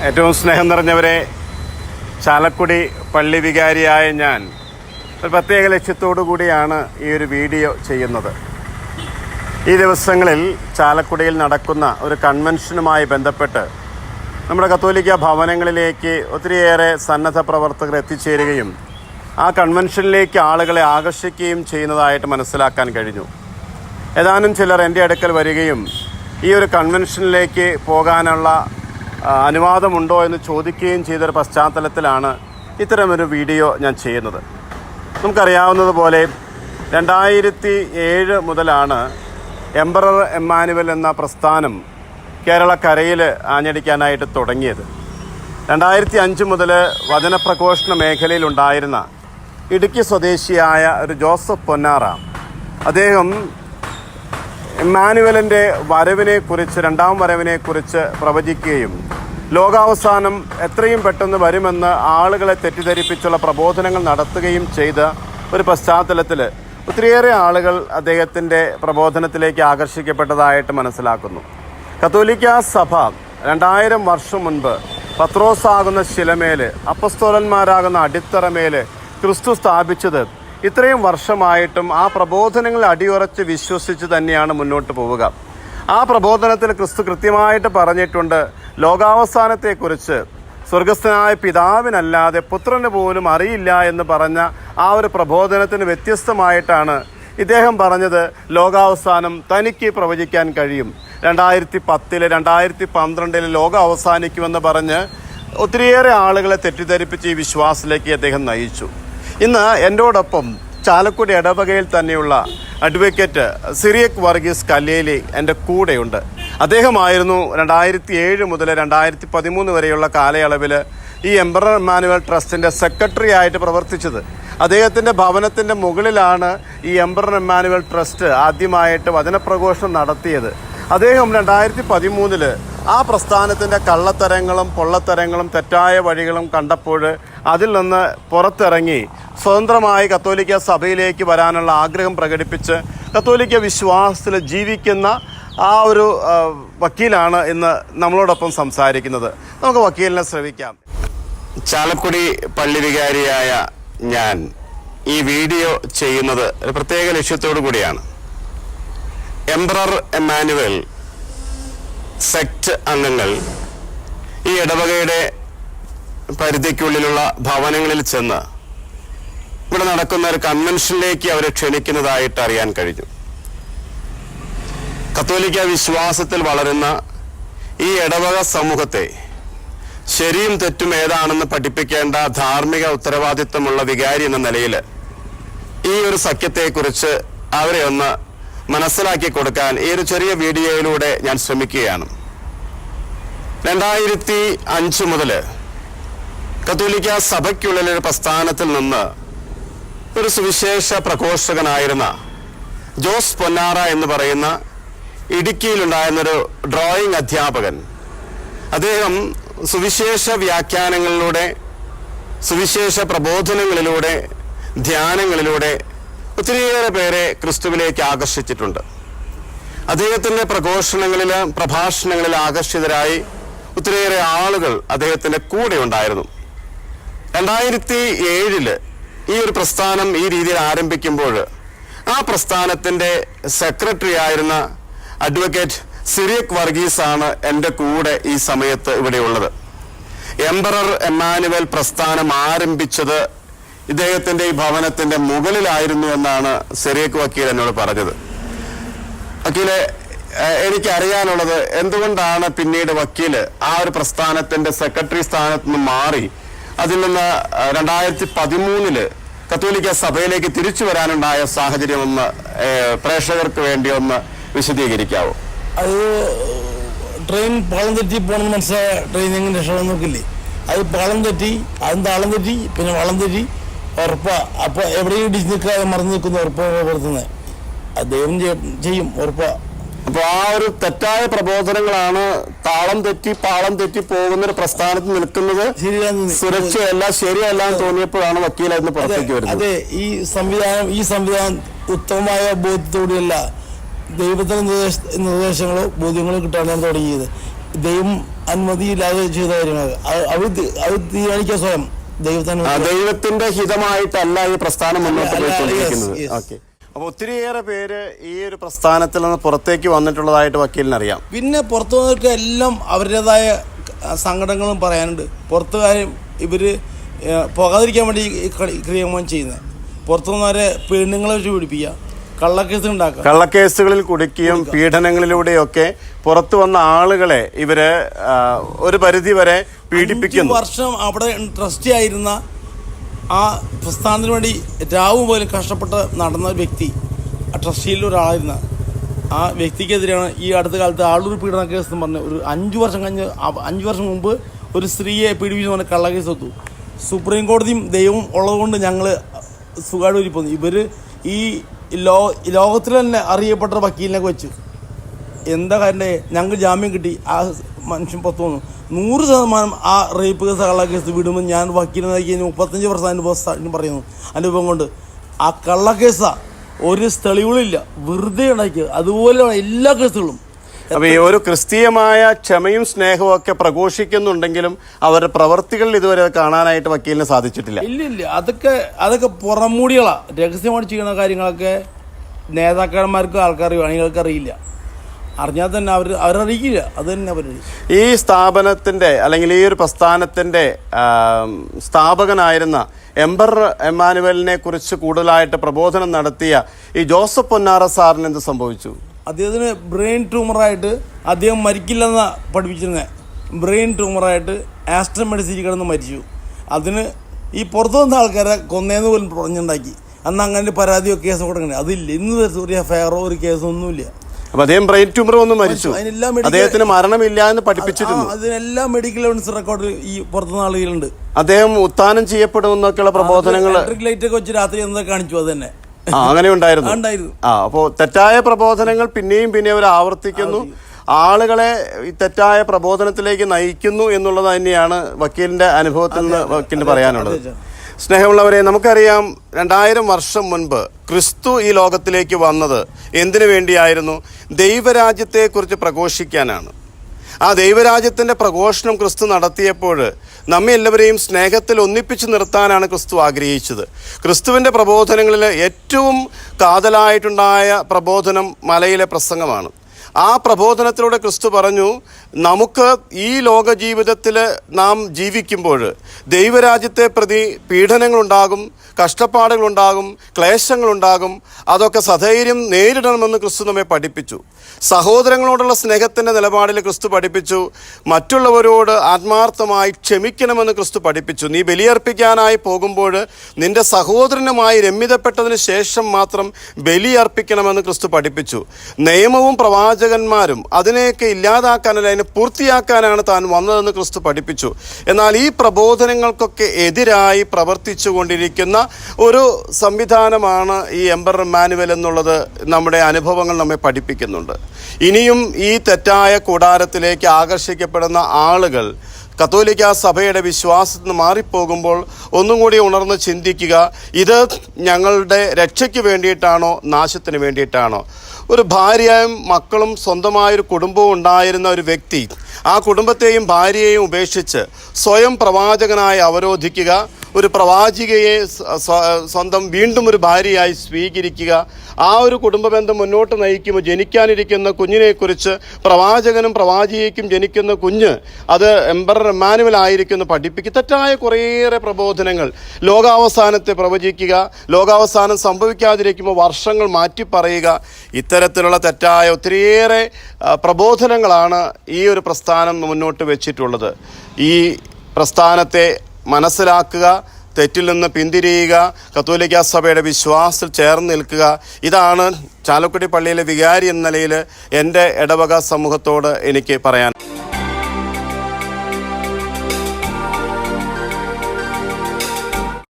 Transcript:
ഏറ്റവും സ്നേഹം നിറഞ്ഞവരെ, ചാലക്കുടി പള്ളി വികാരിയായ ഞാൻ ഒരു പ്രത്യേക ലക്ഷ്യത്തോടു കൂടിയാണ് ഈ ഒരു വീഡിയോ ചെയ്യുന്നത്. ഈ ദിവസങ്ങളിൽ ചാലക്കുടിയിൽ നടക്കുന്ന ഒരു കൺവെൻഷനുമായി ബന്ധപ്പെട്ട് നമ്മുടെ കത്തോലിക്ക ഭവനങ്ങളിലേക്ക് ഒത്തിരിയേറെ സന്നദ്ധ പ്രവർത്തകർ എത്തിച്ചേരുകയും ആ കൺവെൻഷനിലേക്ക് ആളുകളെ ആകർഷിക്കുകയും ചെയ്യുന്നതായിട്ട് മനസ്സിലാക്കാൻ കഴിഞ്ഞു. ഏതാനും ചിലർ എൻ്റെ അടുക്കൽ വരികയും ഈ ഒരു കൺവെൻഷനിലേക്ക് പോകാനുള്ള അനുവാദമുണ്ടോ എന്ന് ചോദിക്കുകയും ചെയ്തൊരു പശ്ചാത്തലത്തിലാണ് ഇത്തരമൊരു വീഡിയോ ഞാൻ ചെയ്യുന്നത്. നമുക്കറിയാവുന്നതുപോലെ 2007 മുതലാണ് എംപറർ എമ്മാനുവൽ എന്ന പ്രസ്ഥാനം കേരളക്കരയിൽ ആഞ്ഞടിക്കാനായിട്ട് തുടങ്ങിയത്. 2005 മുതൽ വചനപ്രഘോഷണ മേഖലയിലുണ്ടായിരുന്ന ഇടുക്കി സ്വദേശിയായ ഒരു ജോസഫ് പൊന്നാറ, അദ്ദേഹം എമ്മാനുവലിൻ്റെ വരവിനെക്കുറിച്ച്, രണ്ടാം വരവിനെക്കുറിച്ച് പ്രവചിക്കുകയും ലോകാവസാനം എത്രയും പെട്ടെന്ന് വരുമെന്ന് ആളുകളെ തെറ്റിദ്ധരിപ്പിച്ചുള്ള പ്രബോധനങ്ങൾ നടത്തുകയും ചെയ്ത ഒരു പശ്ചാത്തലത്തിൽ ഒത്തിരിയേറെ ആളുകൾ അദ്ദേഹത്തിൻ്റെ പ്രബോധനത്തിലേക്ക് ആകർഷിക്കപ്പെട്ടതായിട്ട് മനസ്സിലാക്കുന്നു. കത്തോലിക്ക സഭ 2000 വർഷം മുൻപ് പത്രോസാകുന്ന ശിലമേൽ, അപ്പസ്തോലന്മാരാകുന്ന അടിത്തറമേൽ ക്രിസ്തു സ്ഥാപിച്ചത് ഇത്രയും വർഷമായിട്ടും ആ പ്രബോധനങ്ങൾ അടിയുറച്ച് വിശ്വസിച്ച് തന്നെയാണ് മുന്നോട്ട് പോവുക. ആ പ്രബോധനത്തിൽ ക്രിസ്തു കൃത്യമായിട്ട് പറഞ്ഞിട്ടുണ്ട്, ലോകാവസാനത്തെക്കുറിച്ച് സ്വർഗസ്ഥനായ പിതാവിനല്ലാതെ പുത്രന് പോലും അറിയില്ല എന്ന് പറഞ്ഞ ആ ഒരു പ്രബോധനത്തിന് വ്യത്യസ്തമായിട്ടാണ് ഇദ്ദേഹം പറഞ്ഞത് ലോകാവസാനം തനിക്ക് പ്രവചിക്കാൻ കഴിയും. 2010 2012 ലോകം അവസാനിക്കുമെന്ന് പറഞ്ഞ് ഒത്തിരിയേറെ ആളുകളെ തെറ്റിദ്ധരിപ്പിച്ച് ഈ വിശ്വാസത്തിലേക്ക് അദ്ദേഹം നയിച്ചു. ഇന്ന് എന്നോടൊപ്പം ചാലക്കുടി ഇടവകയിൽ തന്നെയുള്ള അഡ്വക്കേറ്റ് സിറിയക് വർഗീസ് കല്ലേലി എൻ്റെ കൂടെയുണ്ട്. അദ്ദേഹമായിരുന്നു 2007 മുതൽ 2013 വരെയുള്ള കാലയളവിൽ ഈ എംപറർ എമ്മാനുവൽ ട്രസ്റ്റിൻ്റെ സെക്രട്ടറി ആയിട്ട് പ്രവർത്തിച്ചത്. അദ്ദേഹത്തിൻ്റെ ഭവനത്തിൻ്റെ മുകളിലാണ് ഈ എംപറർ എമ്മാനുവൽ ട്രസ്റ്റ് ആദ്യമായിട്ട് വചനപ്രഘോഷണം നടത്തിയത്. അദ്ദേഹം 2013 ആ പ്രസ്ഥാനത്തിൻ്റെ കള്ളത്തരങ്ങളും പൊള്ളത്തരങ്ങളും തെറ്റായ വഴികളും കണ്ടപ്പോൾ അതിൽ നിന്ന് പുറത്തിറങ്ങി സ്വതന്ത്രമായി കത്തോലിക്ക സഭയിലേക്ക് വരാനുള്ള ആഗ്രഹം പ്രകടിപ്പിച്ച് കത്തോലിക്ക വിശ്വാസത്തിൽ ജീവിക്കുന്ന ആ ഒരു വക്കീലാണ് ഇന്ന് നമ്മളോടൊപ്പം സംസാരിക്കുന്നത്. നമുക്ക് വക്കീലിനെ ശ്രവിക്കാം. ചാലക്കുടി പള്ളി വികാരിയായ ഞാൻ ഈ വീഡിയോ ചെയ്യുന്നത് ഒരു പ്രത്യേക ലക്ഷ്യത്തോടു കൂടിയാണ്. എംപറർ എമ്മാനുവൽ സെക്ട് അംഗങ്ങൾ ഈ ഇടവകയുടെ പരിധിക്കുള്ളിലുള്ള ഭവനങ്ങളിൽ ചെന്ന് ഇവിടെ നടക്കുന്ന ഒരു കൺവെൻഷനിലേക്ക് അവരെ ക്ഷണിക്കുന്നതായിട്ട് അറിയാൻ കഴിഞ്ഞു. കത്തോലിക്ക വിശ്വാസത്തിൽ വളരുന്ന ഈ ഇടവക സമൂഹത്തെ ശരിയും തെറ്റും ഏതാണെന്ന് പഠിപ്പിക്കേണ്ട ധാർമ്മിക ഉത്തരവാദിത്വമുള്ള വികാരി എന്ന നിലയിൽ ഈ ഒരു സഖ്യത്തെക്കുറിച്ച് അവരെ ഒന്ന് മനസ്സിലാക്കി കൊടുക്കാൻ ഈ ഒരു ചെറിയ വീഡിയോയിലൂടെ ഞാൻ ശ്രമിക്കുകയാണ്. 2005 മുതൽ കത്തോലിക്ക സഭയ്ക്കുള്ളിലൊരു പ്രസ്ഥാനത്തിൽ നിന്ന് ഒരു സുവിശേഷ പ്രഘോഷകനായിരുന്ന ജോസ് പൊന്നാറ എന്ന് പറയുന്ന ഇടുക്കിയിലുണ്ടായിരുന്നൊരു ഡ്രോയിങ് അധ്യാപകൻ, അദ്ദേഹം സുവിശേഷ വ്യാഖ്യാനങ്ങളിലൂടെ, സുവിശേഷ പ്രബോധനങ്ങളിലൂടെ, ധ്യാനങ്ങളിലൂടെ ഒത്തിരിയേറെ പേരെ ക്രിസ്തുവിലേക്ക് ആകർഷിച്ചിട്ടുണ്ട്. അദ്ദേഹത്തിൻ്റെ പ്രഭാഷണങ്ങളിൽ ആകർഷിതരായി ഒത്തിരിയേറെ ആളുകൾ അദ്ദേഹത്തിൻ്റെ കൂടെ ഉണ്ടായിരുന്നു. 2007 ഈ ഒരു പ്രസ്ഥാനം ഈ രീതിയിൽ ആരംഭിക്കുമ്പോൾ ആ പ്രസ്ഥാനത്തിൻ്റെ സെക്രട്ടറി ആയിരുന്ന അഡ്വക്കേറ്റ് സിറിയക് വർഗീസ് ആണ് എൻ്റെ കൂടെ ഈ സമയത്ത് ഇവിടെയുള്ളത്. എംപറർ എമ്മാനുവൽ പ്രസ്ഥാനം ആരംഭിച്ചത് ഇദ്ദേഹത്തിൻ്റെ ഈ ഭവനത്തിൻ്റെ മുകളിലായിരുന്നു എന്നാണ് സിറിയക് വക്കീൽ എന്നോട് പറഞ്ഞത്. വക്കീലെ, എനിക്കറിയാനുള്ളത്, എന്തുകൊണ്ടാണ് പിന്നീട് വക്കീല് ആ ഒരു പ്രസ്ഥാനത്തിൻ്റെ സെക്രട്ടറി സ്ഥാനത്ത് നിന്ന് മാറി അതിൽ നിന്ന് 2013 കത്തോലിക്ക സഭയിലേക്ക് തിരിച്ചു വരാനുണ്ടായ സാഹചര്യം ഒന്ന് പ്രേക്ഷകർക്ക് വേണ്ടി ഒന്ന് വിശദീകരിക്കാവോ? അത് ട്രെയിൻ പാളം തെറ്റി പോകണമെന്ന് മനസ്സിലായ ട്രെയിനിങ്ങിന് രക്ഷണം നോക്കില്ലേ, അത് പാളം തെറ്റി, അതും താളം തെറ്റി, പിന്നെ വളം തെറ്റി, ഉറപ്പാ. അപ്പോൾ എവിടെയും ഇടിച്ച് നിൽക്കാതെ മറന്നു നിൽക്കുന്ന ഉറപ്പാണ് പുറത്തുനിന്ന് അദ്ദേഹം ചെയ്യും, ഉറപ്പാ. അപ്പോൾ ആ ഒരു തെറ്റായ പ്രബോധനങ്ങളാണ് താളം തെറ്റി പാളം തെറ്റി പോകുന്ന ഒരു പ്രസ്ഥാനത്ത് നിൽക്കുന്നത് സുരക്ഷയല്ല, ശരിയല്ല എന്ന് തോന്നിയപ്പോഴാണ് വക്കീലായിരുന്നു പുറത്തേക്ക് വരുന്നത്. അതെ, ഈ സംവിധാനം ഉത്തമമായ ബോധ്യത്തോടെയല്ല, ദൈവത്തിന്റെ നിർദ്ദേശങ്ങളോ ബോധ്യങ്ങളോ കിട്ടാനാണ് തുടങ്ങിയത്. ദൈവം അനുമതിയില്ലാതെ ചെയ്ത കാര്യങ്ങൾ അത് തീരുമാനിക്കാൻ സ്വയം ദൈവത്തിന്റെ ഹിതമായിട്ടല്ല ഈ പ്രസ്ഥാനം മുന്നോട്ട് പോയിക്കൊണ്ടിരിക്കുന്നത്. ഓക്കെ. അപ്പോൾ ഒത്തിരിയേറെ പേര് ഈ ഒരു പ്രസ്ഥാനത്തിൽ നിന്ന് പുറത്തേക്ക് വന്നിട്ടുള്ളതായിട്ട് വക്കീലിനറിയാം. പിന്നെ പുറത്തു വന്നിട്ട് എല്ലാം അവരുടേതായ സങ്കടങ്ങളും പറയാനുണ്ട്. പുറത്തുകാരും ഇവർ പോകാതിരിക്കാൻ വേണ്ടി ക്രിയമം ചെയ്യുന്നത്. പുറത്തു നിന്നവരെ പെണ്ണുങ്ങളെ വെച്ച് പിടിപ്പിക്കുക, കള്ളക്കേസ് ഉണ്ടാക്കുക, കള്ളക്കേസുകളിൽ കുടുക്കിയും പീഡനങ്ങളിലൂടെയൊക്കെ പുറത്തു വന്ന ആളുകളെ ഇവര് ഒരു പരിധി വരെ പീഡിപ്പിക്കുന്നു. 5 വർഷം അവിടെ ട്രസ്റ്റി ആയിരുന്ന ആ പ്രസ്ഥാനത്തിന് വേണ്ടി രാവും പോലും കഷ്ടപ്പെട്ട് നടന്ന വ്യക്തി, ആ ട്രസ്റ്റിയിൽ ഒരാളായിരുന്ന ആ വ്യക്തിക്കെതിരെയാണ് ഈ അടുത്ത കാലത്ത് ആളൂർ പീഡന കേസ് എന്ന് പറഞ്ഞ് ഒരു 5 വർഷം മുമ്പ് ഒരു സ്ത്രീയെ പീഡിപ്പിച്ചു പറഞ്ഞ കള്ളക്കേസ് ഒത്തു. സുപ്രീം കോടതിയും ദൈവവും ഉള്ളതുകൊണ്ട് ഞങ്ങൾ സുഖമായിട്ട് ഒരുക്കുന്നു. ഇവർ ഈ ലോകത്തിൽ തന്നെ അറിയപ്പെട്ട വക്കീലിനൊക്കെ വെച്ച് എന്താ കാര്യം, ഞങ്ങൾക്ക് ജാമ്യം കിട്ടി, ആ മനുഷ്യൻ പുറത്തു വന്നു. 100% ആ റേപ്പ് കേസ് കള്ളക്കേസ് വിടുമ്പോൾ ഞാൻ വക്കീലിനെ കഴിഞ്ഞ് 35 വർഷം അനുഭവം പറയുന്നു. അനുഭവം കൊണ്ട് ആ കള്ളക്കേസാ ഒരു തെളിവുകളില്ല, വെറുതെ ഉണ്ടാക്കിയത്. അതുപോലെയാണ് എല്ലാ കേസുകളും. അപ്പോൾ ഈ ഒരു ക്രിസ്തീയമായ ക്ഷമയും സ്നേഹവും ഒക്കെ പ്രഘോഷിക്കുന്നുണ്ടെങ്കിലും അവരുടെ പ്രവർത്തികളിൽ ഇതുവരെ കാണാനായിട്ട് വക്കീലിന് സാധിച്ചിട്ടില്ല. ഇല്ല, അതൊക്കെ പുറംമൂടികളാ. രഹസ്യമായിട്ട് ചെയ്യുന്ന കാര്യങ്ങളൊക്കെ നേതാക്കന്മാർക്കും അണികൾക്ക് അറിയില്ല. അറിഞ്ഞാൽ തന്നെ അവരറിയിക്കില്ല. അത് തന്നെ അവർ ഈ സ്ഥാപനത്തിൻ്റെ അല്ലെങ്കിൽ ഈ ഒരു പ്രസ്ഥാനത്തിൻ്റെ സ്ഥാപകനായിരുന്ന എംബർ എമ്മാനുവലിനെ കുറിച്ച് കൂടുതലായിട്ട് പ്രബോധനം നടത്തിയ ഈ ജോസഫ് പൊന്നാറ സാറിന് എന്ത് സംഭവിച്ചു? അദ്ദേഹത്തിന് ബ്രെയിൻ ട്യൂമറായിട്ട് അദ്ദേഹം മരിക്കില്ലെന്ന പഠിപ്പിച്ചിരുന്നത്. ബ്രെയിൻ ട്യൂമറായിട്ട് ആസ്ട്രം മെഡിസിൻ കിടന്ന് മരിച്ചു. അതിന് ഈ പുറത്തു വന്ന ആൾക്കാരെ കൊന്നേന്ന് പോലും പറഞ്ഞുണ്ടാക്കി. അന്ന് അങ്ങനെ പരാതിയോ കേസോ കൊടുക്കണേ അതില്ല. ഇന്ന് ഒരു എഫ്ഐആറോ ഒരു കേസോ ഒന്നുമില്ല. അപ്പൊ അദ്ദേഹം ബ്രെയിൻ ട്യൂമർ ഒന്നും മരിച്ചു, അദ്ദേഹത്തിന് മരണമില്ല എന്ന് പഠിപ്പിച്ചിരുന്നു. അതിനെല്ലാം മെഡിക്കൽ എവിഡൻസ് റെക്കോർഡ് ഈ പുറത്തുനിന്ന് ആളുകളുണ്ട്. അദ്ദേഹം ഉത്ഥാനം ചെയ്യപ്പെടുമെന്നൊക്കെയുള്ള പ്രബോധനങ്ങൾ ലൈറ്റ് ഒക്കെ വെച്ച് രാത്രി എന്തൊക്കെ കാണിച്ചു. അത് തന്നെ അങ്ങനെ ഉണ്ടായിരുന്നു. അപ്പോൾ തെറ്റായ പ്രബോധനങ്ങൾ പിന്നെയും അവർ ആവർത്തിക്കുന്നു, ആളുകളെ ഈ തെറ്റായ പ്രബോധനത്തിലേക്ക് നയിക്കുന്നു എന്നുള്ളത് തന്നെയാണ് വക്കീലിന്റെ അനുഭവത്തിൽ നിന്ന് വക്കീലിന് പറയാനുള്ളത്. സ്നേഹമുള്ളവരെ, നമുക്കറിയാം 2000 വർഷം മുൻപ് ക്രിസ്തു ഈ ലോകത്തിലേക്ക് വന്നത് എന്തിനു വേണ്ടിയായിരുന്നു? ദൈവരാജ്യത്തെക്കുറിച്ച് പ്രഘോഷിക്കാനാണ്. ആ ദൈവരാജ്യത്തിൻ്റെ പ്രഘോഷണം ക്രിസ്തു നടത്തിയപ്പോൾ നമ്മെ എല്ലാവരെയും സ്നേഹത്തിൽ ഒന്നിപ്പിച്ച് നിർത്താനാണ് ക്രിസ്തു ആഗ്രഹിച്ചത്. ക്രിസ്തുവിൻ്റെ പ്രബോധനങ്ങളിൽ ഏറ്റവും കാതലായിട്ടുണ്ടായ പ്രബോധനം മലയിലെ പ്രസംഗമാണ്. ആ പ്രബോധനത്തിലൂടെ ക്രിസ്തു പറഞ്ഞു, നമുക്ക് ഈ ലോക ജീവിതത്തിൽ നാം ജീവിക്കുമ്പോൾ ദൈവരാജ്യത്തെ പ്രതി പീഡനങ്ങളുണ്ടാകും, കഷ്ടപ്പാടുകളുണ്ടാകും, ക്ലേശങ്ങളുണ്ടാകും. അതൊക്കെ സധൈര്യം നേരിടണമെന്ന് ക്രിസ്തു നമ്മെ പഠിപ്പിച്ചു. സഹോദരങ്ങളോടുള്ള സ്നേഹത്തിൻ്റെ നിലപാടിൽ ക്രിസ്തു പഠിപ്പിച്ചു. മറ്റുള്ളവരോട് ആത്മാർത്ഥമായി ക്ഷമിക്കണമെന്ന് ക്രിസ്തു പഠിപ്പിച്ചു. നീ ബലിയർപ്പിക്കാനായി പോകുമ്പോൾ നിന്റെ സഹോദരനുമായി രമ്യതപ്പെട്ടതിന് ശേഷം മാത്രം ബലിയർപ്പിക്കണമെന്ന് ക്രിസ്തു പഠിപ്പിച്ചു. നിയമവും പ്രവാചകന്മാരും അതിനെയൊക്കെ ഇല്ലാതാക്കാനല്ല, അതിനെ പൂർത്തിയാക്കാനാണ് താൻ വന്നതെന്ന് ക്രിസ്തു പഠിപ്പിച്ചു. എന്നാൽ ഈ പ്രബോധനങ്ങൾക്കൊക്കെ എതിരായി പ്രവർത്തിച്ചു കൊണ്ടിരിക്കുന്ന ഒരു സംവിധാനമാണ് ഈ എംബർ എമ്മാനുവൽ എന്നുള്ളത് നമ്മുടെ അനുഭവങ്ങൾ നമ്മെ പഠിപ്പിക്കുന്നുണ്ട്. ഇനിയും ഈ തെറ്റായ കൂടാരത്തിലേക്ക് ആകർഷിക്കപ്പെടുന്ന ആളുകൾ കത്തോലിക്ക സഭയുടെ വിശ്വാസത്തിൽ നിന്ന് മാറിപ്പോകുമ്പോൾ ഒന്നും കൂടി ഉണർന്ന് ചിന്തിക്കുക, ഇത് ഞങ്ങളുടെ രക്ഷയ്ക്ക് വേണ്ടിയിട്ടാണോ നാശത്തിന് വേണ്ടിയിട്ടാണോ? ഒരു ഭാര്യയും മക്കളും സ്വന്തമായൊരു കുടുംബവും ഉണ്ടായിരുന്ന ഒരു വ്യക്തി ആ കുടുംബത്തെയും ഭാര്യയെയും ഉപേക്ഷിച്ച് സ്വയം പ്രവാചകനായി അവരോധിക്കുക, ഒരു പ്രവാചികയെ സ്വന്തം വീണ്ടും ഒരു ഭാര്യയായി സ്വീകരിക്കുക. ആ ഒരു കുടുംബ ബന്ധം മുന്നോട്ട് നയിക്കുമ്പോൾ ജനിക്കാനിരിക്കുന്ന കുഞ്ഞിനെക്കുറിച്ച് പ്രവാചകനും പ്രവാചികയ്ക്കും ജനിക്കുന്ന കുഞ്ഞ് അത് എംബർ എമ്മാനുവൽ ആയിരിക്കുമെന്ന് പഠിപ്പിക്കുക. തെറ്റായ കുറേയേറെ പ്രബോധനങ്ങൾ, ലോകാവസാനത്തെ പ്രവചിക്കുക, ലോകാവസാനം സംഭവിക്കാതിരിക്കുമ്പോൾ വർഷങ്ങൾ മാറ്റിപ്പറയുക, ഇത്തരത്തിലുള്ള തെറ്റായ ഒത്തിരിയേറെ പ്രബോധനങ്ങളാണ് ഈ ഒരു പ്രസ്ഥാനം മുന്നോട്ട് വെച്ചിട്ടുള്ളത്. ഈ പ്രസ്ഥാനത്തെ മനസ്സിലാക്കുക, തെറ്റിൽ നിന്ന് പിന്തിരിയുക, കത്തോലിക്ക സഭയുടെ വിശ്വാസത്തിൽ ചേർന്ന് നിൽക്കുക. ഇതാണ് ചാലക്കുടി പള്ളിയിലെ വികാരി എന്ന നിലയിൽ എൻ്റെ ഇടവക സമൂഹത്തോട് എനിക്ക് പറയാൻ